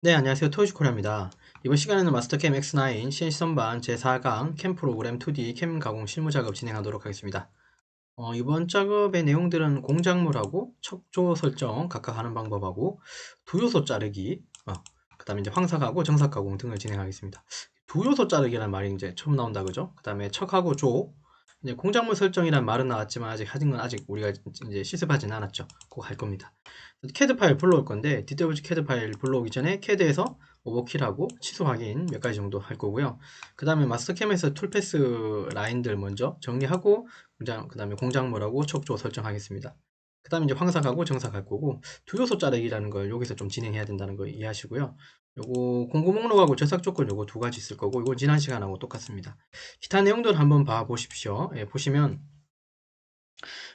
네, 안녕하세요. 토요시코리아입니다. 이번 시간에는 마스터캠 X9 CNC 선반 제4강 캠 프로그램 2D 캠 가공 실무 작업 진행하도록 하겠습니다. 이번 작업의 내용들은 공작물하고 척조 설정 각각 하는 방법하고 두요소 자르기, 그 다음에 이제 황삭하고 정삭 가공 등을 진행하겠습니다. 두요소 자르기라는 말이 이제 처음 나온다, 그죠? 그 다음에 척하고 조, 이제 공작물 설정이라는 말은 나왔지만 아직 하는 건 아직 우리가 이제 실습하지는 않았죠. 꼭 할 겁니다. 캐드 파일 불러올 건데 DWG 캐드 파일 불러오기 전에 캐드에서 오버킬하고 취소 확인 몇 가지 정도 할 거고요. 그 다음에 마스터캠에서 툴패스 라인들 먼저 정리하고 그 다음에 공작물하고 척조 설정하겠습니다. 그 다음에 이제 황삭하고 정삭할 거고 두요소 자르기라는 걸 여기서 좀 진행해야 된다는 거 이해하시고요. 요거 공고 목록하고 저삭 조건 요거 두 가지 있을 거고 이건 지난 시간하고 똑같습니다. 기타 내용들 한번 봐 보십시오. 예, 보시면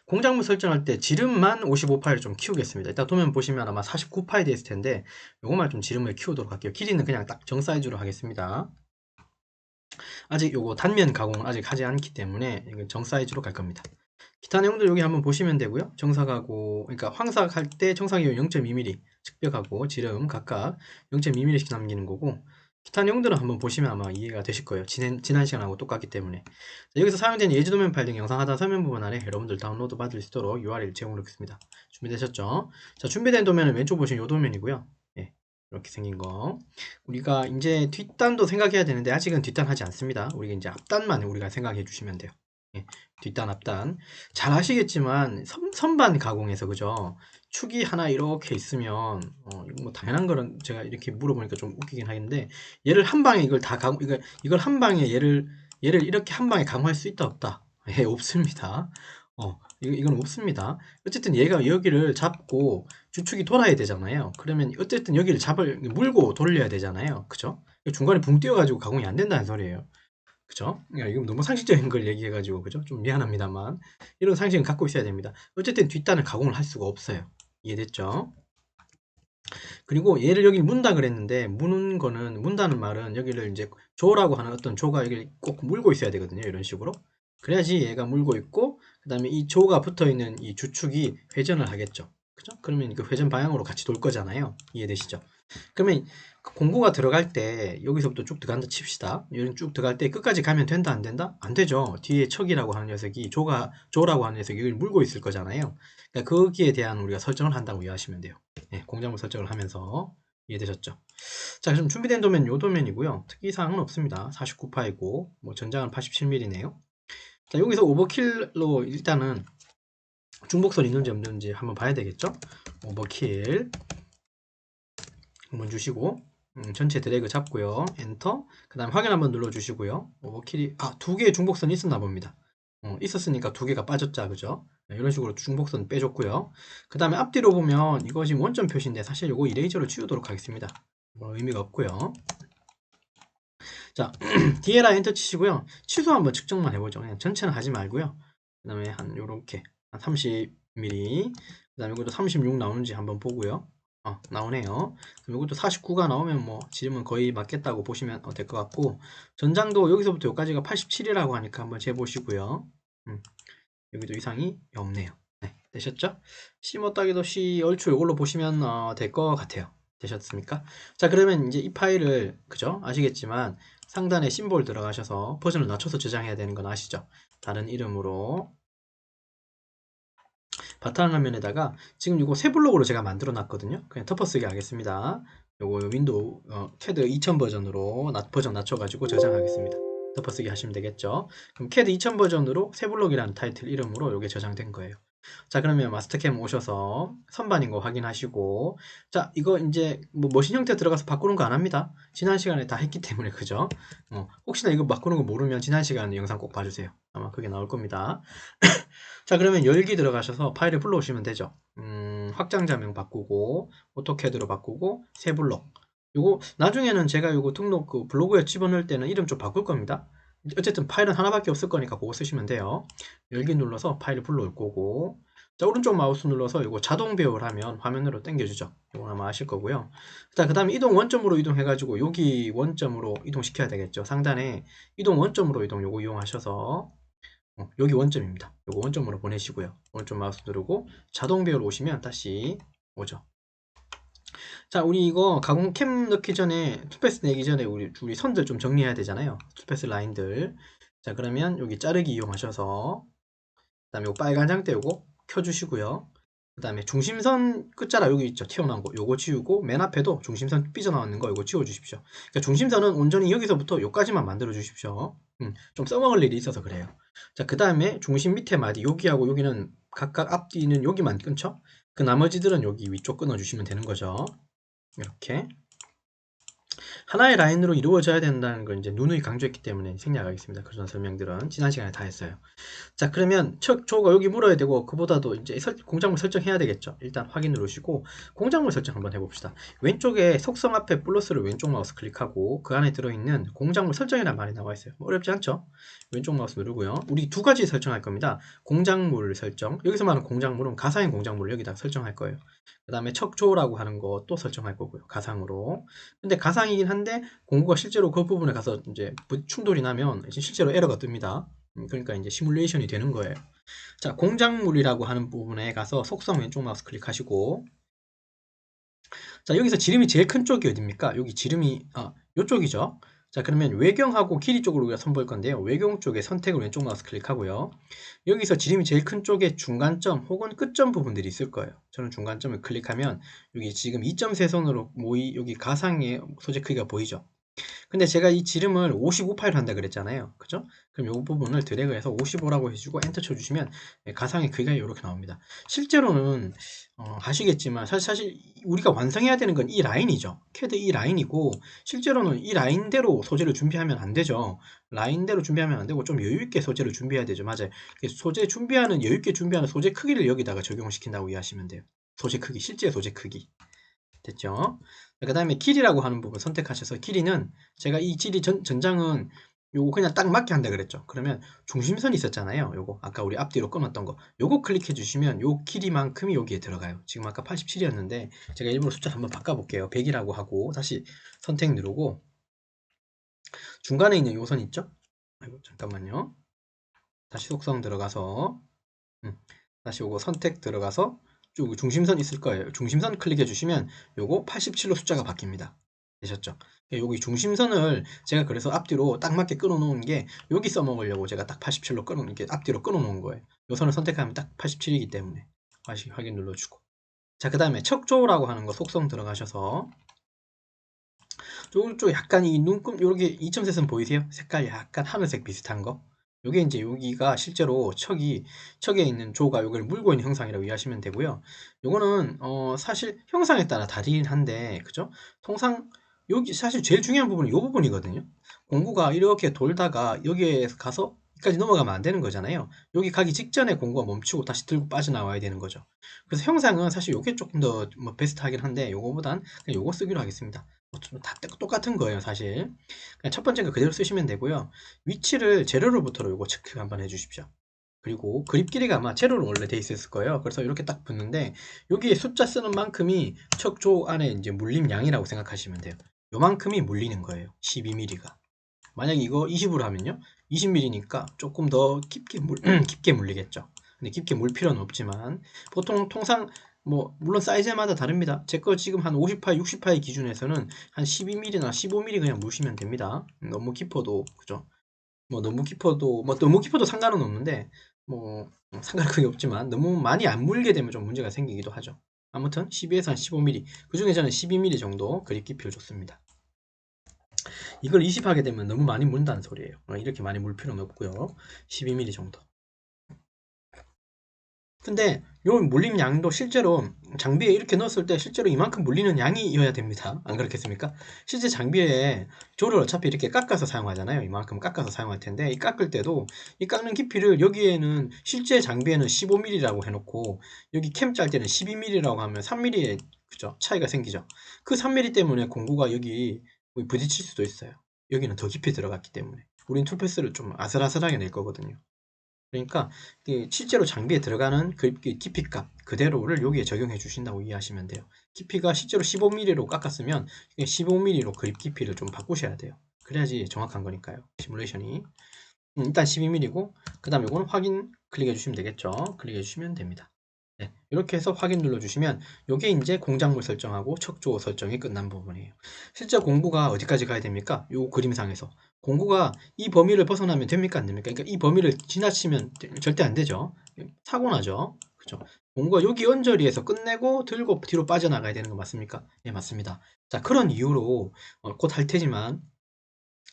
공작물 설정할 때 지름만 55파이를 좀 키우겠습니다. 이따 도면 보시면 아마 49파이 되어 있을 텐데 요것만 좀 지름을 키우도록 할게요. 길이는 그냥 딱 정 사이즈로 하겠습니다. 아직 요거 단면 가공을 아직 하지 않기 때문에 이건 정 사이즈로 갈 겁니다. 기타 내용들 여기 한번 보시면 되고요. 정삭하고 그러니까 황삭할 때 정삭이용 0.2mm 측벽하고 지름 각각 0.2mm씩 남기는 거고 기타 내용들은 한번 보시면 아마 이해가 되실 거예요. 지난 시간하고 똑같기 때문에. 자, 여기서 사용된 예지도면 파일 등 영상 하단 설명 부분 안에 여러분들 다운로드 받을 수 있도록 URL 제공하겠습니다. 준비되셨죠? 자, 준비된 도면은 왼쪽 보시면 이 도면이고요. 예, 이렇게 생긴 거. 우리가 이제 뒷단도 생각해야 되는데 아직은 뒷단 하지 않습니다. 우리가 이제 앞단만 우리가 생각해 주시면 돼요. 예, 뒷단 앞단 잘 아시겠지만 선반 가공에서 그죠, 축이 하나 이렇게 있으면 이거 뭐 당연한 거는 제가 이렇게 물어보니까 좀 웃기긴 하겠는데 얘를 한 방에 이걸 다 가공 이걸 한 방에 얘를 이렇게 한 방에 가공할 수 있다 없다? 예, 없습니다. 이건 없습니다. 어쨌든 얘가 여기를 잡고 주축이 돌아야 되잖아요. 그러면 어쨌든 여기를 물고 돌려야 되잖아요. 그죠? 중간에 붕 뛰어가지고 가공이 안 된다는 소리예요. 그죠? 야, 이거 너무 상식적인 걸 얘기해가지고, 그죠? 좀 미안합니다만. 이런 상식은 갖고 있어야 됩니다. 어쨌든 뒷단을 가공을 할 수가 없어요. 이해됐죠? 그리고 얘를 여기 문다 그랬는데, 문다는 말은 여기를 이제 조라고 하는 어떤 조가 여기를 꼭 물고 있어야 되거든요. 이런 식으로. 그래야지 얘가 물고 있고, 그 다음에 이 조가 붙어 있는 이 주축이 회전을 하겠죠. 그죠? 그러면 그 회전 방향으로 같이 돌 거잖아요. 이해되시죠? 그러면 그 공구가 들어갈 때 여기서부터 쭉 들어간다 칩시다. 이런 쭉 들어갈 때 끝까지 가면 된다 안 된다? 안 되죠. 뒤에 척이라고 하는 녀석이 조라고 하는 녀석이 이걸 물고 있을 거잖아요. 그러니까 거기에 대한 우리가 설정을 한다고 이해하시면 돼요. 네, 공작물 설정을 하면서 이해되셨죠? 자, 그럼 준비된 도면 요 도면이고요. 특이사항은 없습니다. 49파이고 뭐 전장은 87mm네요. 자, 여기서 오버킬로 일단은 중복선 있는지 없는지 한번 봐야 되겠죠? 오버킬 한번 주시고 전체 드래그 잡고요. 엔터. 그 다음 확인 한번 눌러주시고요. 오버킬이 두 개의 중복선이 있었나 봅니다. 있었으니까 두 개가 빠졌자, 그죠? 네, 이런 식으로 중복선 빼줬고요. 그 다음에 앞뒤로 보면 이거 지금 원점 표시인데 사실 이거 이레이저로 치우도록 하겠습니다. 뭐 의미가 없고요. 자, DLR 엔터 치시고요. 취소 한번 측정만 해보죠. 그냥 전체는 하지 말고요. 그 다음에 한 요렇게 한 30mm, 그 다음에 이것도 36 나오는지 한번 보고요. 나오네요. 그럼 이것도 49가 나오면 뭐 지름은 거의 맞겠다고 보시면 될 것 같고, 전장도 여기서부터 여기까지가 87이라고 하니까 한번 재보시고요. 여기도 이상이 없네요. 네, 되셨죠? C 못 따기도 C 얼추 이걸로 보시면 될 것 같아요. 되셨습니까? 자, 그러면 이제 이 파일을, 그죠? 아시겠지만 상단에 심볼 들어가셔서 버전을 낮춰서 저장해야 되는 건 아시죠? 다른 이름으로 바탕화면에다가 지금 이거 새 블록으로 제가 만들어 놨거든요. 그냥 덮어쓰기 하겠습니다. 요거 윈도우 캐드 2000 버전으로 버전 낮춰가지고 저장하겠습니다. 덮어쓰기 하시면 되겠죠. 그럼 캐드 2000 버전으로 새 블록이라는 타이틀 이름으로 요게 저장된 거예요. 자, 그러면 마스터캠 오셔서 선반인 거 확인하시고, 자, 이거 이제 뭐 머신 형태 들어가서 바꾸는 거 안 합니다. 지난 시간에 다 했기 때문에, 그죠? 혹시나 이거 바꾸는 거 모르면 지난 시간에 영상 꼭 봐주세요. 아마 그게 나올 겁니다. 자, 그러면 열기 들어가셔서 파일을 불러오시면 되죠. 확장자명 바꾸고 오토캐드로 바꾸고 새 블록. 요거 나중에는 제가 요거 등록 그 블로그에 집어넣을 때는 이름 좀 바꿀 겁니다. 어쨌든 파일은 하나밖에 없을 거니까 그거 쓰시면 돼요. 열기 눌러서 파일을 불러올 거고, 자, 오른쪽 마우스 눌러서 이거 자동 배열 하면 화면으로 당겨주죠. 이거 아마 아실 거고요. 자, 그 다음에 이동 원점으로 이동해가지고 여기 원점으로 이동시켜야 되겠죠. 상단에 이동 원점으로 이동 요거 이용하셔서 여기 원점입니다. 요거 원점으로 보내시고요. 오른쪽 마우스 누르고 자동 배열 오시면 다시 오죠. 자, 우리 이거 가공 캠 넣기 전에 투패스 내기 전에 우리 선들 좀 정리해야 되잖아요. 투패스 라인들. 자, 그러면 여기 자르기 이용하셔서 그다음에 요 빨간 장대 요거 켜주시고요. 그 다음에 중심선 끝자락 여기 있죠, 튀어나온 거 요거 지우고, 맨 앞에도 중심선 삐져나오는 거 요거 지워 주십시오. 그러니까 중심선은 온전히 여기서부터 요까지만 만들어 주십시오. 좀 써먹을 일이 있어서 그래요. 자, 그 다음에 중심 밑에 마디 여기하고 여기는 각각 앞뒤는 여기만 끊죠. 그 나머지들은 여기 위쪽 끊어 주시면 되는 거죠. 이렇게 하나의 라인으로 이루어져야 된다는 걸 이제 누누이 강조했기 때문에 생략하겠습니다. 그런 설명들은 지난 시간에 다 했어요. 자, 그러면 척 조가 여기 물어야 되고, 그보다도 이제 공작물 설정해야 되겠죠. 일단 확인 누르시고 공작물 설정 한번 해봅시다. 왼쪽에 속성 앞에 플러스를 왼쪽 마우스 클릭하고 그 안에 들어있는 공작물 설정이라는 말이 나와 있어요. 뭐 어렵지 않죠? 왼쪽 마우스 누르고요. 우리 두 가지 설정할 겁니다. 공작물 설정, 여기서 말하는 공작물은 가상의 공작물을 여기다 설정할 거예요. 그 다음에 척조라고 하는 것도 설정할 거고요, 가상으로. 근데 가상이긴 한데 공구가 실제로 그 부분에 가서 이제 충돌이 나면 실제로 에러가 뜹니다. 그러니까 이제 시뮬레이션이 되는 거예요. 자, 공작물이라고 하는 부분에 가서 속성 왼쪽 마우스 클릭하시고, 자, 여기서 지름이 제일 큰 쪽이 어딥니까? 여기 지름이 요쪽이죠. 자, 그러면 외경하고 길이 쪽으로 우리가 선볼 건데요. 외경 쪽에 선택을 왼쪽 마우스 클릭하고요. 여기서 지름이 제일 큰 쪽에 중간점 혹은 끝점 부분들이 있을 거예요. 저는 중간점을 클릭하면 여기 지금 2.3선으로 여기 가상의 소재 크기가 보이죠. 근데 제가 이 지름을 55파이로 한다 그랬잖아요. 그죠? 그럼 이 부분을 드래그해서 55라고 해주고 엔터 쳐주시면 가상의 크기가 이렇게 나옵니다. 실제로는 아시겠지만 사실 우리가 완성해야 되는 건 이 라인이죠. 캐드 이 라인이고, 실제로는 이 라인대로 소재를 준비하면 안 되죠. 라인대로 준비하면 안 되고 좀 여유있게 소재를 준비해야 되죠. 맞아요. 소재 준비하는, 여유있게 준비하는 소재 크기를 여기다가 적용시킨다고 이해하시면 돼요. 소재 크기, 실제 소재 크기. 됐죠? 그 다음에 길이라고 하는 부분 선택하셔서, 길이는 제가 이 길이 전장은 요거 그냥 딱 맞게 한다 그랬죠. 그러면 중심선이 있었잖아요. 요거 아까 우리 앞뒤로 끊었던 거, 요거 클릭해 주시면 요 길이만큼이 여기에 들어가요. 지금 아까 87이었는데 제가 일부러 숫자 한번 바꿔 볼게요. 100이라고 하고 다시 선택 누르고, 중간에 있는 요 선 있죠? 아이고, 잠깐만요. 다시 속성 들어가서 다시 요거 선택 들어가서 쭉 중심선 있을 거예요. 중심선 클릭해 주시면 요거 87로 숫자가 바뀝니다. 되셨죠? 여기 중심선을 제가 그래서 앞뒤로 딱 맞게 끊어 놓은 게, 여기 써먹으려고 제가 딱 87로 이렇게 앞뒤로 끊어 놓은 거예요. 요 선을 선택하면 딱 87이기 때문에 다시 확인 눌러주고. 자, 그 다음에 척조라고 하는 거 속성 들어가셔서 쪽 약간 이 눈금 요렇게 2.3선 보이세요? 색깔 약간 하늘색 비슷한 거. 요게 이제 여기가 실제로 척에 있는 조가 요걸 물고 있는 형상이라고 이해하시면 되고요. 요거는 사실 형상에 따라 다르긴 한데, 그죠? 통상 여기 사실 제일 중요한 부분이 요 부분이거든요. 공구가 이렇게 돌다가 여기에 가서 여기까지 넘어가면 안 되는 거잖아요. 여기 가기 직전에 공구가 멈추고 다시 들고 빠져나와야 되는 거죠. 그래서 형상은 사실 요게 조금 더 뭐 베스트하긴 한데, 요거보단 그냥 요거 쓰기로 하겠습니다. 다 똑같은 거예요, 사실. 그냥 첫 번째 거 그대로 쓰시면 되고요. 위치를 제로로부터로 요거 체크 한번 해주십시오. 그리고 그립 길이가 아마 제로로 원래 돼 있었을 거예요. 그래서 이렇게 딱 붙는데, 여기에 숫자 쓰는 만큼이 척조 안에 이제 물림 양이라고 생각하시면 돼요. 요만큼이 물리는 거예요, 12mm가. 만약에 이거 20으로 하면요, 20mm니까 조금 더 깊게 깊게 물리겠죠. 근데 깊게 물 필요는 없지만, 보통 통상 뭐 물론 사이즈마다 다릅니다. 제 거 지금 한 50파, 60파의 기준에서는 한 12mm나 15mm 그냥 무시면 됩니다. 너무 깊어도, 그죠? 뭐 너무 깊어도 상관은 없는데, 뭐 상관은 크게 없지만 너무 많이 안 물게 되면 좀 문제가 생기기도 하죠. 아무튼 12에서 한 15mm, 그 중에 저는 12mm 정도 그립 깊이를 줬습니다. 이걸 20 하게 되면 너무 많이 문다는 소리예요. 이렇게 많이 물 필요는 없고요. 12mm 정도. 근데 요 물림 양도 실제로 장비에 이렇게 넣었을 때 실제로 이만큼 물리는 양이어야 됩니다. 안 그렇겠습니까? 실제 장비에 조를 어차피 이렇게 깎아서 사용하잖아요. 이만큼 깎아서 사용할 텐데, 이 깎을 때도 이 깎는 깊이를 여기에는 실제 장비에는 15mm라고 해놓고 여기 캠 짤 때는 12mm라고 하면 3mm의, 그죠? 차이가 생기죠. 그 3mm 때문에 공구가 여기 부딪힐 수도 있어요. 여기는 더 깊이 들어갔기 때문에. 우린 툴패스를 좀 아슬아슬하게 낼 거거든요. 그러니까 실제로 장비에 들어가는 그 깊이 값 그대로를 여기에 적용해 주신다고 이해하시면 돼요. 깊이가 실제로 15mm로 깎았으면 15mm로 그립 깊이를 좀 바꾸셔야 돼요. 그래야지 정확한 거니까요, 시뮬레이션이. 일단 12mm고, 그 다음에 이거는 확인 클릭해 주시면 되겠죠. 클릭해 주시면 됩니다. 네, 이렇게 해서 확인 눌러주시면 이게 이제 공작물 설정하고 척조 설정이 끝난 부분이에요. 실제 공구가 어디까지 가야 됩니까? 이 그림상에서 공구가 이 범위를 벗어나면 됩니까? 안 됩니까? 그러니까 이 범위를 지나치면 절대 안 되죠. 사고 나죠. 그죠? 공구가 여기 언저리에서 끝내고 들고 뒤로 빠져나가야 되는 거 맞습니까? 예, 맞습니다. 자, 그런 이유로 곧 할 테지만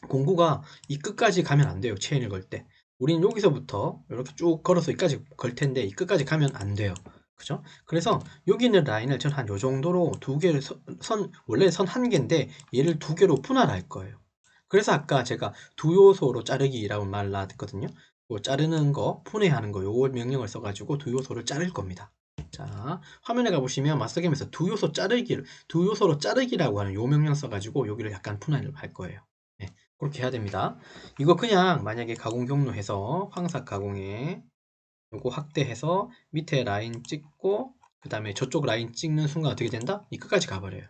공구가 이 끝까지 가면 안 돼요. 체인을 걸 때. 우리는 여기서부터 이렇게 쭉 걸어서 여기까지 걸 텐데 이 끝까지 가면 안 돼요. 그죠? 그래서 여기 있는 라인을 전 한 요 정도로 두 개를 원래 선 한 개인데 얘를 두 개로 분할할 거예요. 그래서 아까 제가 두 요소로 자르기라고 말을 놨거든요. 자르는 거, 분해하는 거, 요 명령을 써가지고 두 요소를 자를 겁니다. 자, 화면에 가보시면 마스터게임에서 두 요소로 자르기라고 하는 요 명령 써가지고 여기를 약간 분할을 할 거예요. 네, 그렇게 해야 됩니다. 이거 그냥 만약에 가공 경로해서 황삭 가공에 요거 확대해서 밑에 라인 찍고 그 다음에 저쪽 라인 찍는 순간 어떻게 된다? 이 끝까지 가버려요.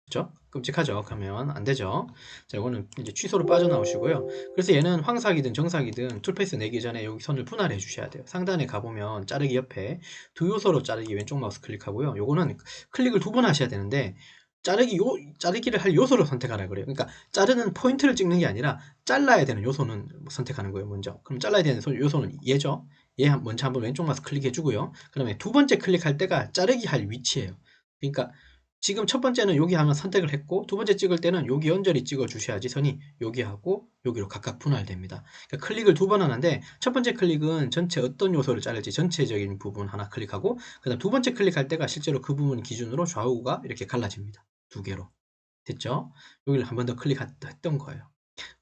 그죠? 끔찍하죠? 그러면 안 되죠? 자, 이거는 이제 취소로 빠져나오시고요. 그래서 얘는 황삭이든 정삭이든 툴페이스 내기 전에 여기 선을 분할해 주셔야 돼요. 상단에 가보면 자르기 옆에 두 요소로 자르기 왼쪽 마우스 클릭하고요. 요거는 클릭을 두 번 하셔야 되는데 자르기를 할 요소를 선택하라 그래요. 그러니까 자르는 포인트를 찍는 게 아니라 잘라야 되는 요소는 선택하는 거예요, 먼저. 그럼 잘라야 되는 요소는 얘죠. 얘 먼저 한번 왼쪽 마우스 클릭해 주고요. 그 다음에 두 번째 클릭할 때가 자르기 할 위치예요. 그러니까 지금 첫 번째는 여기 하면 선택을 했고 두 번째 찍을 때는 여기 연절히 찍어 주셔야지 선이 여기하고 여기로 각각 분할됩니다. 그러니까 클릭을 두 번 하는데 첫 번째 클릭은 전체 어떤 요소를 자를지 전체적인 부분 하나 클릭하고 그 다음 두 번째 클릭할 때가 실제로 그 부분 기준으로 좌우가 이렇게 갈라집니다. 두 개로. 됐죠? 여기를 한 번 더 클릭했던 거예요.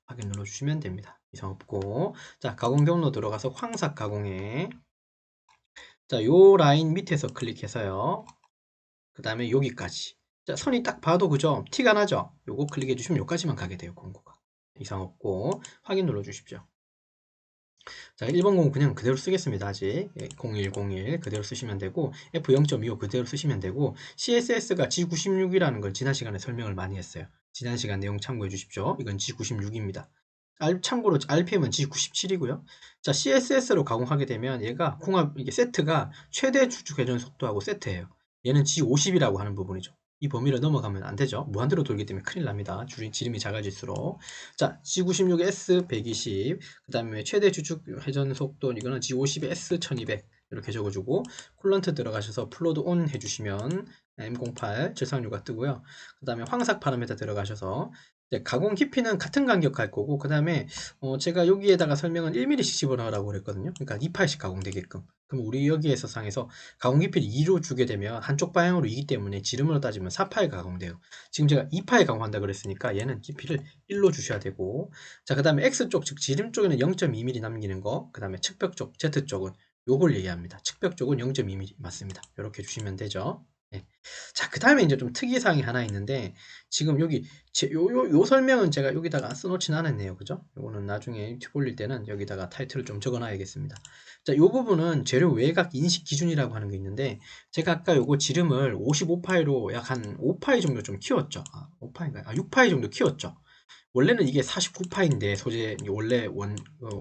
확인 눌러주시면 됩니다. 이상 없고 자, 가공 경로 들어가서 황삭 가공에 자, 요 라인 밑에서 클릭해서요. 그 다음에 여기까지. 자, 선이 딱 봐도 그죠? 티가 나죠? 요거 클릭해 주시면 여기까지만 가게 돼요, 공구가. 이상 없고 확인 눌러 주십시오. 자, 1번 공구 그냥 그대로 쓰겠습니다. 아직 0101 그대로 쓰시면 되고 F0.25 그대로 쓰시면 되고 CSS가 G96이라는 걸 지난 시간에 설명을 많이 했어요. 지난 시간 내용 참고해 주십시오. 이건 G96입니다. 참고로 RPM은 G97이고요. 자, CSS로 가공하게 되면 얘가 이게 세트가 최대 주축 회전 속도하고 세트예요. 얘는 G50이라고 하는 부분이죠. 이 범위를 넘어가면 안 되죠. 무한대로 돌기 때문에 큰일 납니다. 지름이 작아질수록. 자, G96S 120, 그 다음에 최대 주축 회전 속도, 이거는 G50 S1200 이렇게 적어주고 쿨런트 들어가셔서 플로드 온 해주시면 M08 절상류가 뜨고요. 그 다음에 황삭 파라메터 들어가셔서 가공 깊이는 같은 간격 갈 거고 그 다음에 제가 여기에다가 설명은 1mm씩 집어넣으라고 그랬거든요. 그러니까 2파씩 가공되게끔. 그럼 우리 여기에서 상에서 가공 깊이를 2로 주게 되면 한쪽 방향으로 2기 때문에 지름으로 따지면 4파에 가공돼요. 지금 제가 2파에 가공한다 그랬으니까 얘는 깊이를 1로 주셔야 되고 자, 그 다음에 X쪽 즉 지름 쪽에는 0.2mm 남기는 거, 그 다음에 측벽 쪽 Z쪽은 요걸 얘기합니다. 측벽 쪽은 0.2mm 맞습니다. 이렇게 주시면 되죠. 네. 자, 그 다음에 이제 좀 특이사항이 하나 있는데 지금 여기 요 설명은 제가 여기다가 써놓진 않았네요. 그죠? 요거는 나중에 유튜브 올릴 때는 여기다가 타이틀을 좀 적어놔야겠습니다. 자, 요 부분은 재료 외곽 인식 기준이라고 하는 게 있는데 제가 아까 요거 지름을 55파이로 약 한 5파이 정도 좀 키웠죠. 5파인가요? 6파이 정도 키웠죠. 원래는 이게 49파인데 소재 원래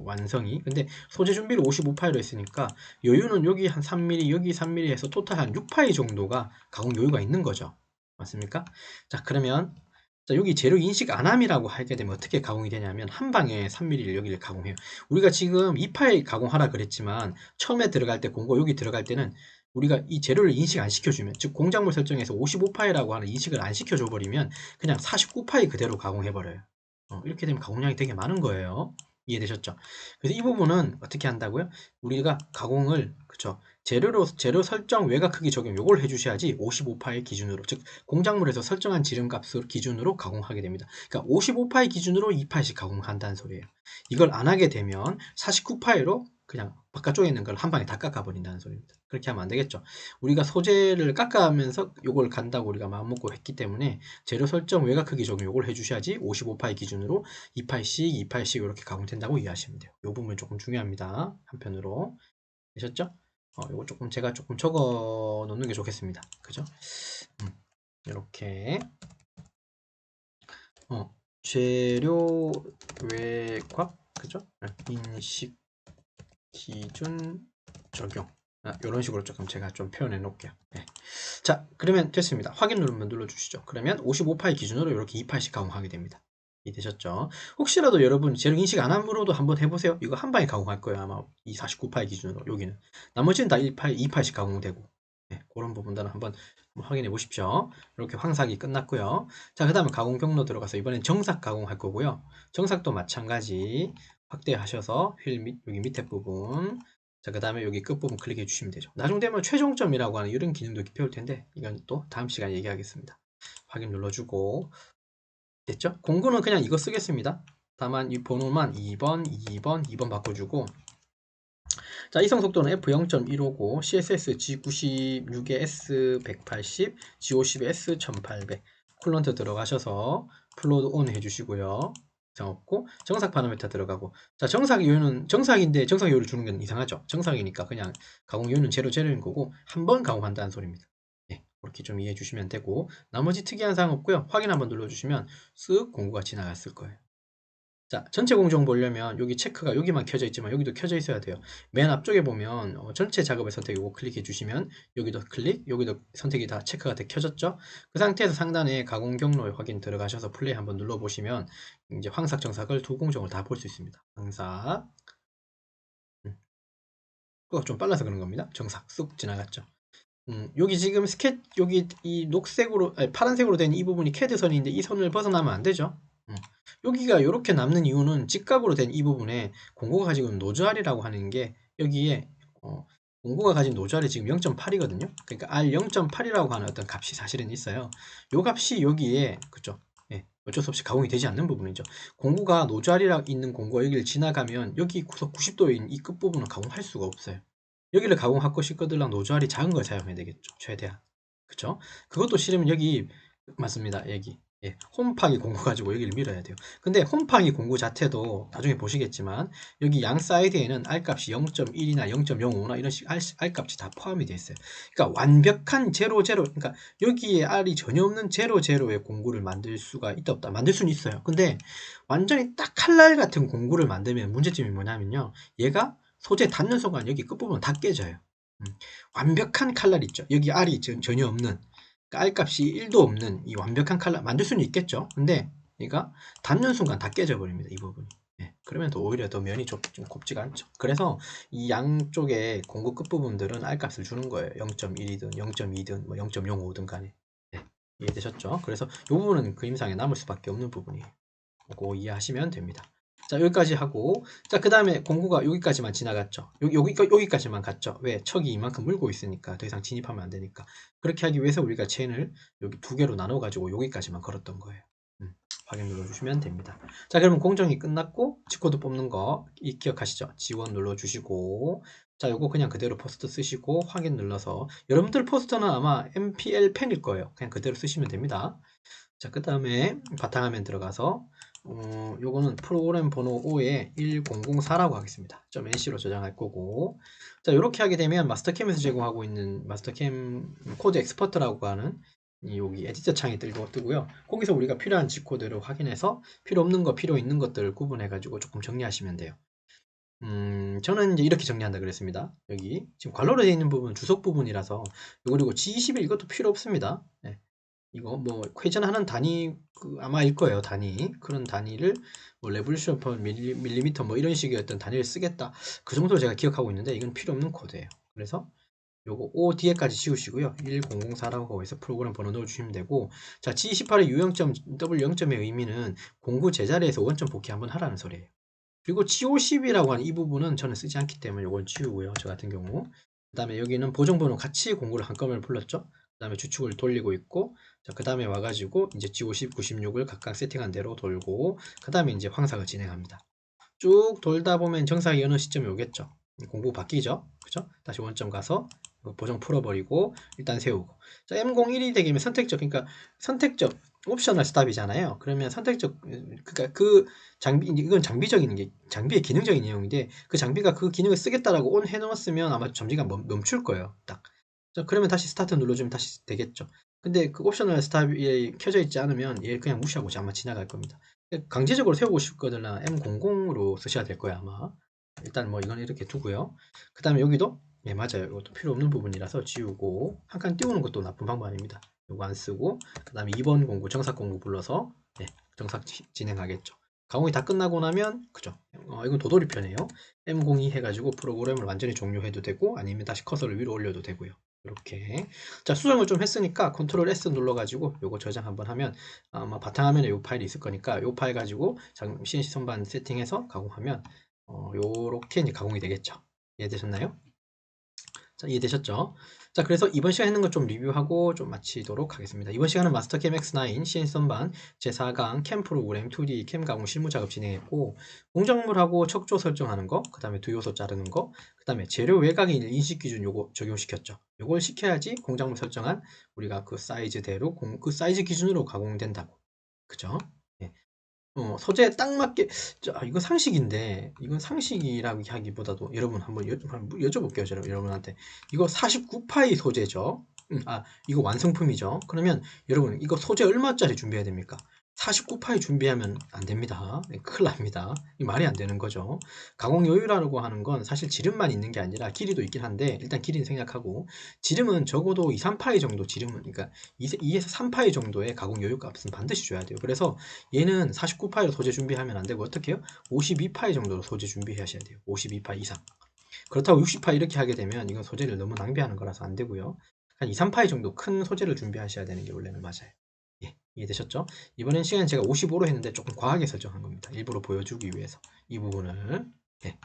완성이 근데 소재 준비를 55파이로 했으니까 여유는 여기 한 3mm 여기 3mm 해서 토탈 한 6파이 정도가 가공 여유가 있는 거죠. 맞습니까? 자, 그러면 자, 여기 재료 인식 안함이라고 하게 되면 어떻게 가공이 되냐면 한 방에 3mm를 여기를 가공해요. 우리가 지금 2파이 가공하라 그랬지만 처음에 들어갈 때 공고 여기 들어갈 때는 우리가 이 재료를 인식 안 시켜주면 즉 공작물 설정에서 55파이라고 하는 인식을 안 시켜줘 버리면 그냥 49파이 그대로 가공해 버려요. 이렇게 되면 가공량이 되게 많은 거예요. 이해되셨죠? 그래서 이 부분은 어떻게 한다고요? 우리가 가공을 그쵸 재료 설정 외곽 크기 적용 요걸 해주셔야지 55파이 기준으로 즉 공작물에서 설정한 지름값을 기준으로 가공하게 됩니다. 그러니까 55파이 기준으로 2파이씩 가공한다는 소리예요. 이걸 안 하게 되면 49파이로 그냥 바깥쪽에 있는 걸 한 방에 다 깎아버린다는 소리입니다. 그렇게 하면 안 되겠죠. 우리가 소재를 깎아가면서 요걸 간다고 우리가 마음먹고 했기 때문에 재료 설정 외곽 크기 적용 요걸 해주셔야지 55파이 기준으로 2파이씩 2파이씩 이렇게 가공된다고 이해하시면 돼요. 요 부분 조금 중요합니다. 한편으로 되셨죠? 요거 조금 제가 조금 적어 놓는 게 좋겠습니다. 그죠? 이렇게 재료 외곽 그죠? 인식 기준 적용 이런 식으로 조금 제가 좀 표현해 놓을게요. 네. 자, 그러면 됐습니다. 확인 누르면 눌러주시죠. 그러면 55파일 기준으로 이렇게 2파일씩 가공하게 됩니다. 이해되셨죠? 혹시라도 여러분 재료 인식 안 함으로도 한번 해보세요. 이거 한 방에 가공할 거예요. 아마 이 49파일 기준으로 여기는. 나머지는 다 1파일, 2파일씩 가공되고. 네, 그런 부분들은 한번 확인해 보십시오. 이렇게 황삭이 끝났고요. 자, 그 다음에 가공 경로 들어가서 이번엔 정삭 가공할 거고요. 정삭도 마찬가지 확대하셔서 휠 밑, 여기 밑에 부분. 자, 그 다음에 여기 끝부분 클릭해 주시면 되죠. 나중 되면 최종점이라고 하는 이런 기능도 이렇게 배울 텐데, 이건 또 다음 시간에 얘기하겠습니다. 확인 눌러주고, 됐죠? 공구는 그냥 이거 쓰겠습니다. 다만 이 번호만 2번, 2번, 2번 바꿔주고, 자, 이성 속도는 F0.159, CSS G96에 S180, G50에 S1800. 쿨런트 들어가셔서 플로드 온 해주시고요. 이상 없고, 정삭 파라미터 들어가고. 자, 정삭 이유는 정삭인데 정삭 이유를 주는 건 이상하죠. 정삭이니까 그냥 가공 이유는 제로인 거고, 한 번 가공한다는 소리입니다. 네, 그렇게 좀 이해해 주시면 되고, 나머지 특이한 사항 없고요. 확인 한번 눌러주시면 쓱 공구가 지나갔을 거예요. 자, 전체 공정 보려면 여기 체크가 여기만 켜져 있지만 여기도 켜져 있어야 돼요. 맨 앞쪽에 보면 전체 작업의 선택 이거 클릭해 주시면 여기도 클릭, 여기도 선택이 다 체크가 돼 켜졌죠. 그 상태에서 상단에 가공 경로 확인 들어가셔서 플레이 한번 눌러 보시면 이제 황삭, 정삭을 두 공정을 다 볼 수 있습니다. 황삭, 그거 좀 빨라서 그런 겁니다. 정삭 쑥 지나갔죠. 여기 지금 여기 이 녹색으로, 아니, 파란색으로 된 이 부분이 캐드 선인데 이 선을 벗어나면 안 되죠. 여기가 이렇게 남는 이유는 직각으로 된 이 부분에 공구가 가지고 있는 노즈알이라고 하는 게 여기에 공구가 가진 노즈알이 지금 0.8이거든요. 그러니까 R 0.8이라고 하는 어떤 값이 사실은 있어요. 이 값이 여기에 그죠? 예, 어쩔 수 없이 가공이 되지 않는 부분이죠. 공구가 노즈알이라 있는 공구가 여기를 지나가면 여기 구석 90도인 이 끝부분은 가공할 수가 없어요. 여기를 가공하고 싶거들랑 노즈알이 작은 걸 사용해야 되겠죠. 최대한. 그쵸? 그것도 싫으면 여기 맞습니다. 여기. 예, 홈파기 공구 가지고 여기를 밀어야 돼요. 근데 홈파기 공구 자체도 나중에 보시겠지만 여기 양 사이드에는 R값이 0.1이나 0.05나 이런 식 R값이 다 포함이 되어 있어요. 그러니까 완벽한 제로, 그러니까 여기에 R이 전혀 없는 제로의 공구를 만들 수가 있다 없다. 만들 수는 있어요. 근데 완전히 딱 칼날 같은 공구를 만들면 문제점이 뭐냐면요. 얘가 소재 닿는 순간 여기 끝부분 다 깨져요. 완벽한 칼날 있죠. 여기 R이 전혀 없는, 그러니까 R값이 1도 없는 이 완벽한 칼날 만들 수는 있겠죠. 근데 얘가 닿는 순간 다 깨져버립니다. 이 부분이. 예, 그러면 더 오히려 더 면이 좀 곱지가 않죠. 그래서 이 양쪽에 공구 끝부분들은 R값을 주는 거예요. 0.1이든 0.2든 뭐 0.05든 간에. 예, 이해되셨죠? 그래서 이 부분은 그림상에 남을 수밖에 없는 부분이에요. 그거 이해하시면 됩니다. 자, 여기까지 하고, 자, 그 다음에 공구가 여기까지만 지나갔죠. 여기까지만 갔죠. 왜? 척이 이만큼 물고 있으니까 더 이상 진입하면 안 되니까. 그렇게 하기 위해서 우리가 체인을 여기 두 개로 나눠가지고 여기까지만 걸었던 거예요. 확인 눌러주시면 됩니다. 자, 그러면 공정이 끝났고, G코드 뽑는 거 기억하시죠? G1 눌러주시고, 자, 요거 그냥 그대로 포스트 쓰시고, 확인 눌러서, 여러분들 포스터는 아마 MPL 펜일 거예요. 그냥 그대로 쓰시면 됩니다. 자, 그 다음에 바탕화면 들어가서 요거는 프로그램 번호 5에 1004라고 하겠습니다. .nc로 저장할 거고, 자, 이렇게 하게 되면 마스터캠에서 제공하고 있는 마스터캠 코드 엑스퍼트라고 하는 여기 에디터 창이 뜨고요. 거기서 우리가 필요한 G코드를 확인해서 필요 없는 거, 필요 있는 것들을 구분해 가지고 조금 정리하시면 돼요. 저는 이제 이렇게 정리한다 그랬습니다. 여기 지금 괄호로 되어 있는 부분 주석 부분이라서, 그리고 G21 이것도 필요 없습니다. 네. 이거 뭐 회전하는 단위 아마일 거예요. 단위, 그런 단위를 뭐 레볼루션 퍼 밀리미터 뭐 이런 식의 어떤 단위를 쓰겠다, 그 정도로 제가 기억하고 있는데 이건 필요 없는 코드예요. 그래서 요거 O 뒤에까지 지우시고요. 1004라고 해서 프로그램 번호 넣어주시면 되고, 자, G28의 U0점 W0점의 의미는 공구 제자리에서 원점 복귀 한번 하라는 소리예요. 그리고 G50이라고 하는 이 부분은 저는 쓰지 않기 때문에 이건 지우고요. 저 같은 경우. 그 다음에 여기는 보정번호 같이 공구를 한꺼번에 불렀죠. 그 다음에 주축을 돌리고 있고, 자, 그 다음에 와가지고 이제 G50, 96을 각각 세팅한 대로 돌고, 그 다음에 이제 황삭을 진행합니다. 쭉 돌다 보면 정삭이 어느 시점에 오겠죠. 공구 바뀌죠. 그죠? 다시 원점 가서 보정 풀어버리고 일단 세우고. 자, M01이 되면 선택적, 그러니까 선택적 옵셔널 스탑이잖아요. 그러면 선택적, 그러니까 그 장비, 이건 장비적인 게, 장비의 기능적인 내용인데, 그 장비가 그 기능을 쓰겠다라고 온 해놓았으면 아마 점지가 멈출 거예요. 딱. 자, 그러면 다시 스타트 눌러주면 다시 되겠죠. 근데 그 옵셔널 스탑이 켜져 있지 않으면 얘 그냥 무시하고 아마 지나갈 겁니다. 강제적으로 세우고 싶거나 M00으로 쓰셔야 될 거예요, 아마. 일단 뭐 이건 이렇게 두고요. 그 다음에 여기도 네, 맞아요. 이것도 필요 없는 부분이라서 지우고 한 칸 띄우는 것도 나쁜 방법 아닙니다. 이거 안 쓰고 그 다음에 2번 공구 정삭 공구 불러서 네, 정삭 진행하겠죠. 가공이 다 끝나고 나면 그죠? 이건 도돌이표네요. M02 해가지고 프로그램을 완전히 종료해도 되고 아니면 다시 커서를 위로 올려도 되고요. 이렇게 자 수정을 좀 했으니까 컨트롤 S 눌러가지고 요거 저장 한번 하면 아마 바탕화면에 요 파일이 있을 거니까 요 파일 가지고 CNC 선반 세팅해서 가공하면 요렇게 이제 가공이 되겠죠. 이해되셨나요? 자, 이해되셨죠? 자, 그래서 이번 시간 했는 거 좀 리뷰하고 좀 마치도록 하겠습니다. 이번 시간은 마스터캠 X9 CNC 선반 제4강 캠 프로그램 2D 캠 가공 실무 작업 진행했고 공작물하고 척조 설정하는 거, 그 다음에 두 요소 자르는 거, 그 다음에 재료 외곽인 인식 기준 요거 적용시켰죠. 요걸 시켜야지 공작물 설정한 우리가 그 사이즈대로 그 사이즈 기준으로 가공된다고. 그죠? 예. 소재에 딱 맞게 이거 상식인데 이건 상식이라고 하기보다도 여러분 한번 여쭤볼게요. 여러분한테 이거 49파이 소재죠. 이거 완성품이죠. 그러면 여러분 이거 소재 얼마짜리 준비해야 됩니까? 49파이 준비하면 안 됩니다. 네, 큰일 납니다. 이 말이 안 되는 거죠. 가공 여유라고 하는 건 사실 지름만 있는 게 아니라 길이도 있긴 한데 일단 길이는 생략하고 지름은 적어도 2, 3파이 정도 지름은 그러니까 2에서 3파이 정도의 가공 여유 값은 반드시 줘야 돼요. 그래서 얘는 49파이로 소재 준비하면 안 되고 어떻게 해요? 52파이 정도로 소재 준비하셔야 돼요. 52파이 이상. 그렇다고 60파이 이렇게 하게 되면 이건 소재를 너무 낭비하는 거라서 안 되고요. 한 2, 3파이 정도 큰 소재를 준비하셔야 되는 게 원래는 맞아요. 예, 이해되셨죠? 이번엔 시간 제가 55로 했는데 조금 과하게 설정한 겁니다. 일부러 보여주기 위해서 이 부분을 예,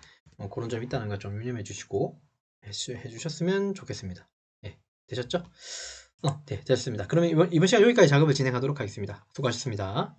그런 점 있다는 거 좀 유념해 주시고 해주셨으면 좋겠습니다. 예, 되셨죠? 네, 됐습니다. 그러면 이번 시간 여기까지 작업을 진행하도록 하겠습니다. 수고하셨습니다.